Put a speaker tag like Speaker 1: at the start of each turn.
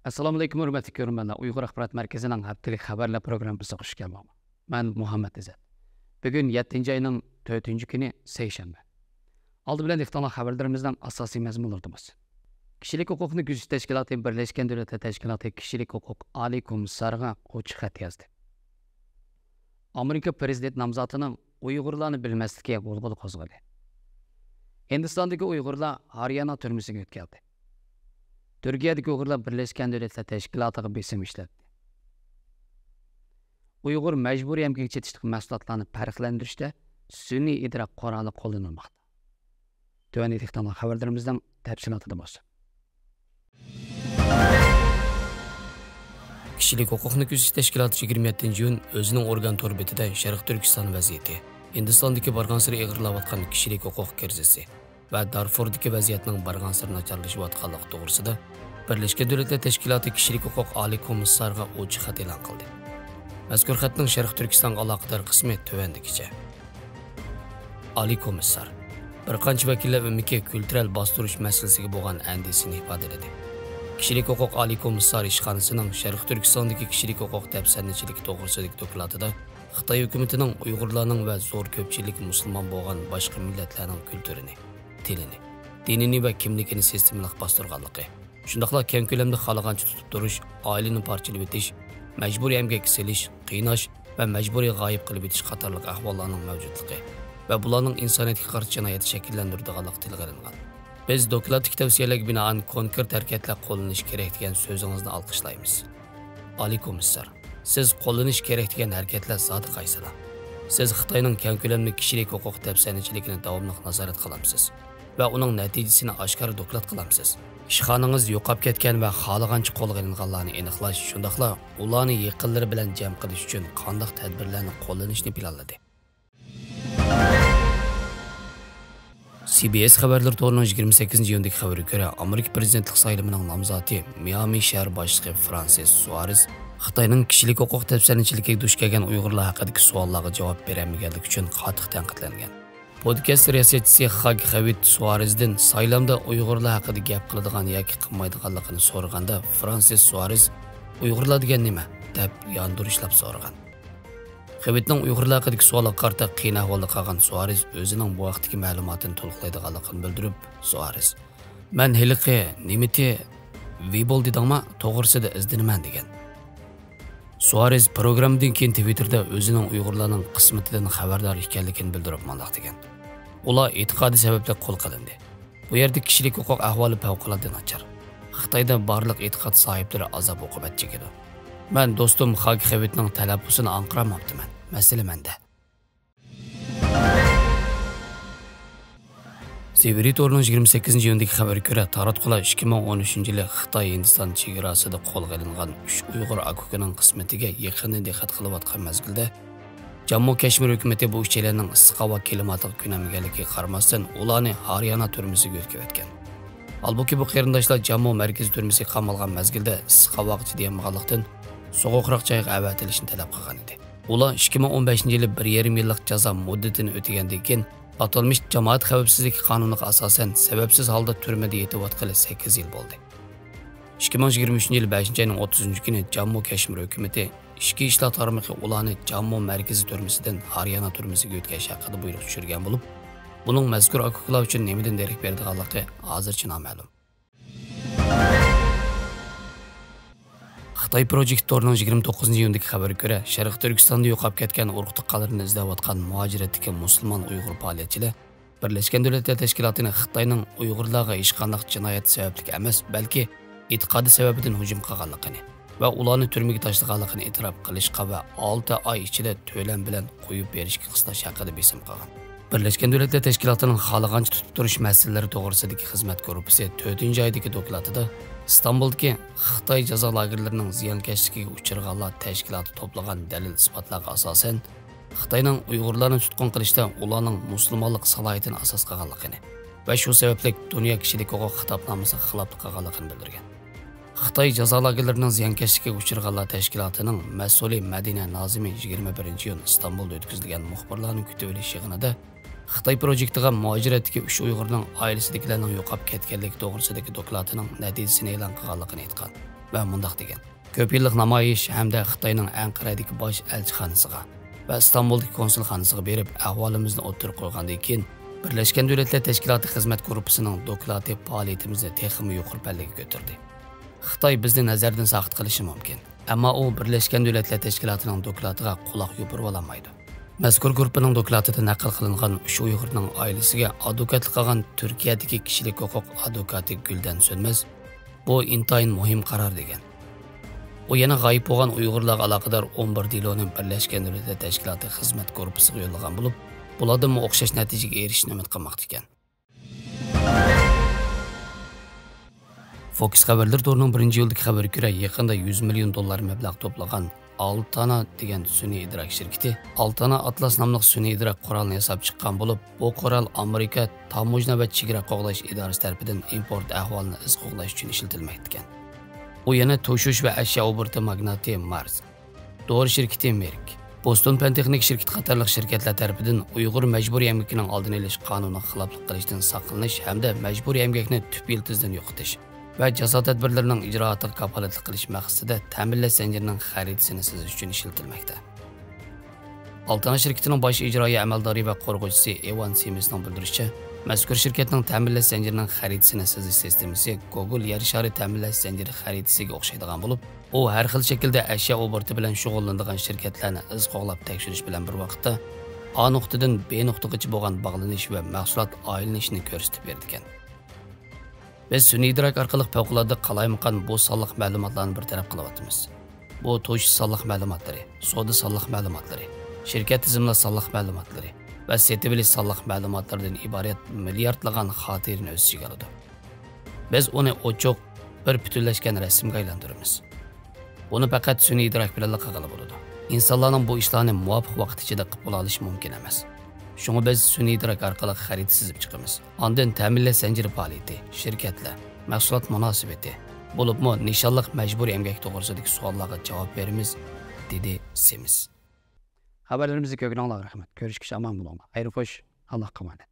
Speaker 1: Assalomu alaykum, hurmatli ko'ruvchilar. Uyg'ur axborot markazining haftalik xabarlar programmasiga xush kelibsiz. Men Muhammad Izzat. Bugun 7-oyning 4-kuni seshanba. Oldi bilan ixtilo xabarlarimizning asosiy mazmunlarimiz. Kishilik huquqni kuzatish tashkiloti Birlashgan Davlatlar Tashkiloti kishilik huquq oliy komissariga ochiq xat yozdi. Amerika prezident nomzodining Uyg'urlarni bilmasligi g'ulg'ul qo'zg'adi. Hindistondagi Uyg'urlar Haryana turmasiga o'tkazildi. Turkiyadagi Uyg'urlar Birlashgan Davlatlar Tashkilotiga besim ishlatdi. Uyg'ur majburiy emgak chetishlik mahsulotlarni farqlantirishda sun'iy idrok quroli qo'llanilmoqda. Tuvandagi ixtilo xabarlarimizdan tafsilotida bo'lsin.
Speaker 2: Kishilik huquqni kuzatish tashkiloti 27-iyun o'zining organ to'r betida Sharq Turkiston vaziyati, Hindistondagi barg'ansiri ig'irlayotgan kishilik huquq krizisi va Darfurdagi vaziyatning barg'ansiri nacharlashayotganligi to'g'risida Birlashgan Davlatlar Tashkiloti kishilik huquq oliy komissariga ochiq xat e'lon qildi. Mazkur xatning Sharq Turkiston aloqador qismi tuvandikicha. Oliy komissar bir qancha vakillar ummiga kultural bostirish masalasiga bo'lgan andisini ifodaladi. Kishilik huquq oliy komissari ishxonasining Sharq Turkistondagi kishilik huquq tafsirlanchiligi to'g'risidagi dokladida Xitoy hukumatining Uyg'urlarning va zo'r ko'pchilik musulmon bo'lgan boshqa millatlarning kulturini, tilini, dinini va kimligini sistemalik bostirganligi, shundaqla keng ko'lamda xohlagancha tutib turish, oilani parchalab o'tish, majburiy emgak silish, qiynash va majburiy g'oyib qilib o'tish qatorliq ahvollarning mavjudligi va bularning insoniyatga qarshi jinoyat shakllantiradiganligi tilga olingan. Biz dokladdagi tavsiyalarga binoan konkret harakatlar qo'llanish kerak degan so'zingizni olqishlaymiz. Oliy komissar, siz qo'llanish kerak degan harakatlar zoti qaysilar? Siz Xitoyning keng ko'lamli kishilik huquq tafsirlanchiligini davomli nazorat qilamsiz va uning natijasini oshkor doklad qilamsiz. Ishxonangiz yo'qolib ketgan va xohlagancha qo'lga olinganlarni aniqlash, shundaqla ularni yaqinlari bilan jam qilish uchun qanday tadbirlarni qo'llanishni planladi. CBS xabarlar to'g'rining 28-iyundagi xabariga ko'ra, Amerika prezidentlik saylamining nomzodi Miami shahar boshlig'i Fransis Suarez Xitoyning kishilik huquq tafsirlanchiligiga duch kelgan Uyg'urlar haqidagi savollarga javob berolmaganligi uchun qattiq tanqidlangan. Podcast riyosatchisi Xag Xavit Suarezdan saylamda Uyg'urlar haqida gap qiladigan yoki qilmaydiganligini so'raganda Fransis Suarez Uyg'urlar degan nima deb yondirishlab so'ragan. Xavitning Uyg'urlar haqidagi savolga qarta qiyin ahvolda qolgan Suarez o'zining bu vaqtdagi ma'lumotini to'liqlaydiganligini bildirib, Suarez "Men hiliqi nimiti Weibol dedingmi, to'g'risida izdinaman" degan. Suarez programmadan keyin Twitterda o'zining Uyg'urlarning qismatidan xabardor ekanligini bildirib mundaq degan. Ular e'tiqodi sababli qo'l qilindi. Bu yerda kishilik huquq ahvoli favqulodda nachar. Xitoyda barliq e'tiqod sohiblari azob uqubat chekadi. Men do'stim Xag Xavitning talaffuzini anqiramabdiman. Masala menda. Severit o'rnining 28-iyundagi xabarga ko'ra, taratqular 2013-yili Xitoy Hindiston chegarasida qo'lga olingan 3 Uyg'ur akukining qismatiga yaqindan diqqat qilayotgan mazgilda Jammu Kashmir hukumati bu uchlarning issiq havo klimatiga ko'namaganligiga qaramasdan ularni Haryana turmasiga o'tkazgan. Albuki bu qarindoshlar Jammu markaziy turmasiga qamalgan mazgilda issiq havoga chidayolmaganlikdan sovuqroq joyga avatilishni talab qilgan edi. Ular 2015-yili 1,5 yillik jazo muddatini o'tagandan keyin atalmış jamoat xavfsizlik qonuniga asosan sababsiz holda turmada yetayotgani 8 yil bo'ldi. 2023-yil 5-oyning 30-kuni Jammu Kashmir hukumati ichki ishlar tarmoqi ularni Jammu markaziy turmasidan Haryana turmasiga o'tkazish haqida buyruq tushirgan bo'lib, buning mazkur huquqlar uchun nimadan darak berdiganligi hozircha noma'lum. Xitoy Project Tour'ning 29-iyundagi xabariga ko'ra, Sharq Turkistonda yo'qolib ketgan urug'liqlarni izlayotgan muhojiratdagi musulmon Uyg'ur faoliyatchilar Birlashgan Davlatlar Tashkilotining Xitoyning Uyg'urlarga hech qanday jinoyat sababli emas, balki e'tiqodi sababidan hujum qilganligini va ularni turmaga tashlaganligini e'tirof qilishga va 6 oy ichida to'lam bilan qo'yib berishga qistash haqida besim qilgan. Birlashgan Davlatlar Tashkilotining xohlagancha tutib turish masalalari to'g'risidagi xizmat guruhi 4-oydagi dokladida İstanbul'daki Xitoy jazo lagerlarining ziyonkashligiga uchraganlar tashkiloti to'plagan dalil-isbotlarga asosan Xitoyning Uyg'urlarni tutqun qilishda ularning musulmonlik salohiyatini asos qilganligini va shu sababli dunyo kishilik huquq xitobnomasiga xiloflik qilganligini bildirgan. Xitoy jazo lagerlarining ziyonkashligiga uchraganlar tashkilotining mas'uli Madina Nozimi 21-iyun İstanbulda o'tkazilgan muxbirlarning kutib olish yig'inida Xitoy projektiga muhojiratdagi 3 Uyg'urning oilasidagilarning yo'qolib ketganligi to'g'risidagi doklatining natijasini e'lon qilganligini aytgan. va mundaq degan. Ko'p yillik namoyish hamda Xitoyning Anqaradagi bosh elchixonasiga va Istanbuldagi konsulxonasiga berib ahvolimizni o'tirib qo'ygandan keyin Birlashgan Davlatlar Tashkiloti xizmat guruhining doklati faoliyatimizni texmi yuqori pallaga ko'tardi. Xitoy bizni nazardan saqit qilishi mumkin, ammo u Birlashgan Davlatlar Tashkilotining doklatiga quloq yupirib olmaydi. Mazkur guruhning doklatida naql qilingan shu Uyg'urning oilasiga advokatlik qilgan Turkiyadagi kishilik huquq advokati Guldan Sönmez bu intayin muhim qaror degan. U yana g'oyib bo'lgan Uyg'urlarga aloqador 11 deloni Birlashgan Davlatlar Tashkiloti xizmat guruhiga yo'llagan bo'lib, bulardan o'xshash natijaga erishishni umid qilmoqda ekan. Fox xabarlar to'rining 1-yildagi xabariga ko'ra, yaqinda $100 million mablag' to'plagan Altana degan sun'iy idrok shirkati Altana Atlas nomli sun'iy idrok qurolini yasab chiqqan bo'lib, bu qurol Amerika Tamojna va chegara qo'g'dash idorasi tomonidan import ahvolini iz qo'g'dash uchun ishlatilmoqda ekan. U yana to'shish va ashyo obrati magnati Mars, dori shirkati Merck, Boston Pentexnik shirkati qatorliq shirkatlar tomonidan Uyg'ur majburiy emgakining oldini olish qonuniga xiloflik qilishdan saqlanish hamda majburiy emgakni tub yiltizdan yo'qotish va jazo tadbirlarining ijroatiga kafolatlik qilish maqsadida ta'minlash zanjirining xaritasini sizish uchun ishlatilmoqda. Altana shirkatining bosh ijroiya amaldori va qo'rg'uvchisi Evan Simesning bildirishicha, mazkur shirkatning ta'minlash zanjirining xaritasini sizish sistemasi Google yer shari ta'minlash zanjiri xaritasiga o'xshaydigan bo'lib, u har xil shaklda ashyo obrati bilan shug'ullanadigan shirkatlarni iz qo'g'lab tekshirish bilan bir vaqtda A nuqtadan B nuqtagacha bo'lgan bog'lanish va mahsulot aylanishini ko'rsatib berdi ekan. Biz sun'iy idrok orqali favqulodda qalaymiqan bu sonliq ma'lumotlarni bir taraf qilyapmiz. Bu to'sh sonliq ma'lumotlari, savdo sonliq ma'lumotlari, shirkat tizimlar sonliq ma'lumotlari va setibili sonliq ma'lumotlardan iborat milliardlagan xotirani o'z ichiga oladi. Biz uni ochiq bir butunlashgan rasmga aylantiramiz. Buni faqat sun'iy idrok bilan qilib bo'ladi. İnsanlarning bu ishlarni muvofiq vaqt ichida qilib bo'la olish mumkin emas. Şunu biz sun'iy idrok orqali xarita sizib chiqamiz. Ondan ta'minlash zanjiri faoliyati, shirkatlar, mahsulot munosabati, bo'libmi nishonliq majburiy emgak to'g'risidagi savollarga javob beramiz, dedi Semiz.
Speaker 1: Xabarlarimizni ko'rganlarga rahmat. Ko'rishguncha omon bo'linglar. Xayr xo'sh, Allohga emanet.